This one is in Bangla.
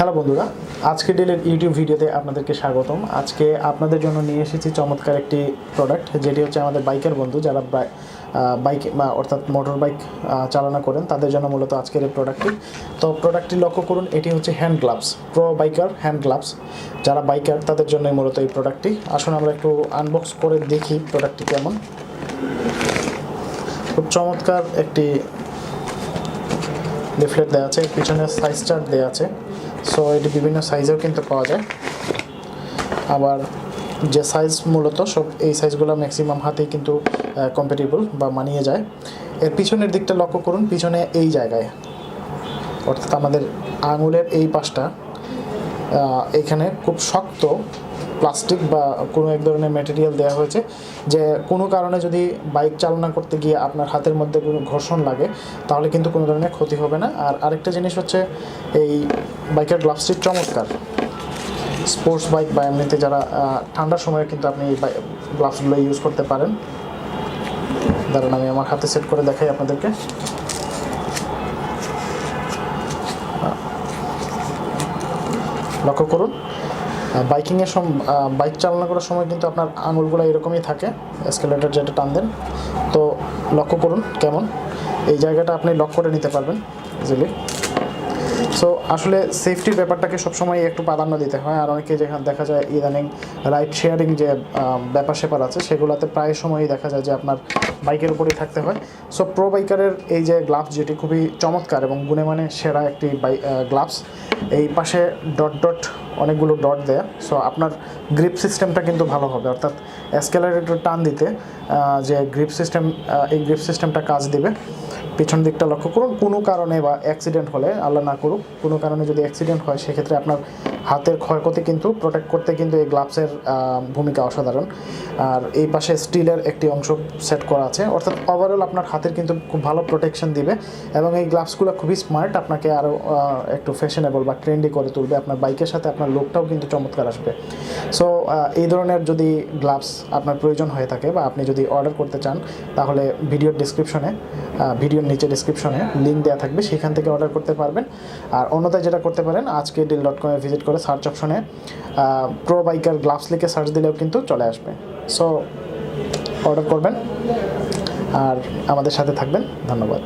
হ্যালো বন্ধুরা, আজকেরডেলের ইউটিউব ভিডিওতে আপনাদেরকে স্বাগতম। আজকে আপনাদের জন্য নিয়ে এসেছি চমৎকার একটি প্রোডাক্ট, যেটি হচ্ছে আমাদের বাইকের বন্ধু যারা বাইক অর্থাৎ মোটর বাইক চালনা করেন তাদের জন্য মূলত আজকের এই প্রোডাক্টটি। তো প্রোডাক্টটি লক্ষ্য করুন, এটি হচ্ছে hand gloves, pro biker hand gloves. যারা বাইকার তাদের জন্যই মূলত এই প্রোডাক্টটি। আসুন আমরা একটু আনবক্স করে দেখি প্রোডাক্টটি কেমন। খুব চমৎকার একটি লিফলেট দেওয়া আছে, পিছনে সাইজ চার্ট দেওয়া আছে। সো এটি বিভিন্ন সাইজেও কিন্তু পাওয়া যায়। আবার যে সাইজ মূলত সব এই সাইজগুলো ম্যাক্সিমাম হাতেই কিন্তু কম্প্যাটিবল বা মানিয়ে যায়। এর পিছনের দিকটা লক্ষ্য করুন, পিছনে এই জায়গায় অর্থাৎ আমাদের আঙুলের এই পাশটা এখানে খুব শক্ত প্লাস্টিক বা কোনো এক ধরনের ম্যাটেরিয়াল দেওয়া হয়েছে, যে কোনো কারণে যদি বাইক চালনা করতে গিয়ে আপনার হাতের মধ্যে কোনো ঘর্ষণ লাগে তাহলে কিন্তু কোনো ধরনের ক্ষতি হবে না। আর আরেকটা জিনিস হচ্ছে এই বাইকের গ্লাভসটি চমৎকার। স্পোর্টস বাইক বা এমনিতে যারা ঠান্ডার সময় কিন্তু আপনি এই গ্লাভসগুলো ইউজ করতে পারেন। দাঁড়ান আমি আমার হাতে সেট করে দেখাই আপনাদেরকে। লক্ষ্য করুন, বাইকিংয়ের বাইক চালনা করার সময় কিন্তু আপনার আঙুলগুলো এরকমই থাকে, এসকেলেটর যেটা টান দেন। তো লক্ষ্য করুন কেমন, এই জায়গাটা আপনি লক করে নিতে পারবেন ইজিলি। সো আসলে সেফটির ব্যাপারটাকে সবসময় একটু প্রাধান্য দিতে হয়। আর অনেকে যেখানে দেখা যায় ইদানিং রাইড শেয়ারিং যে ব্যাপার স্যাপার আছে সেগুলোতে প্রায় সময়ই দেখা যায় যে আপনার বাইকের উপরেই থাকতে হয়। সো প্রো বাইকারের এই যে গ্লাভস, যেটি খুবই চমৎকার এবং গুণে মানে সেরা একটি গ্লাভস। এই পাশে ডট অনেকগুলো ডট দেয়া। সো আপনার গ্রিপ সিস্টেমটা কিন্তু ভালো হবে, অর্থাৎ অ্যাসকেলারেটর টান দিতে যে গ্রিপ সিস্টেম, এই গ্রিপ সিস্টেমটা কাজ দিবে। পিছন দিকটা লক্ষ্য করুন, কোনো কারণে বা অ্যাক্সিডেন্ট হলে, আল্লাহ না করুক, কোনো কারণে যদি অ্যাক্সিডেন্ট হয় সেক্ষেত্রে আপনার হাতের ক্ষয়ক্ষতি কিন্তু প্রোটেক্ট করতে কিন্তু এই গ্লাভসের ভূমিকা অসাধারণ। আর এই পাশে স্টিলের একটি অংশ সেট করা আছে, অর্থাৎ ওভারঅল আপনার হাতের কিন্তু খুব ভালো প্রোটেকশন দিবে। এবং এই গ্লাভসগুলো খুবই স্মার্ট, আপনাকে আরও একটু ফ্যাশনেবল বা ট্রেন্ডি করে তুলবে। আপনার বাইকের সাথে আপনার লুকটাও কিন্তু চমৎকার আসবে। সো এই ধরনের যদি গ্লাভস আপনার প্রয়োজন হয়ে থাকে বা আপনি যদি অর্ডার করতে চান, তাহলে ভিডিওর ভিডিওর নিচে ডিসক্রিপশনে লিঙ্ক দেওয়া থাকবে, সেখান থেকে অর্ডার করতে পারবেন। আর অন্যথায় যেটা করতে পারেন, ajkerdeal.com-এ ভিজিট করে সার্চ অপশনে প্রো বাইকার গ্লাভস লিখে সার্চ দিলেও কিন্তু চলে আসবে। সো অর্ডার করবেন আর আমাদের সাথে থাকবেন। ধন্যবাদ।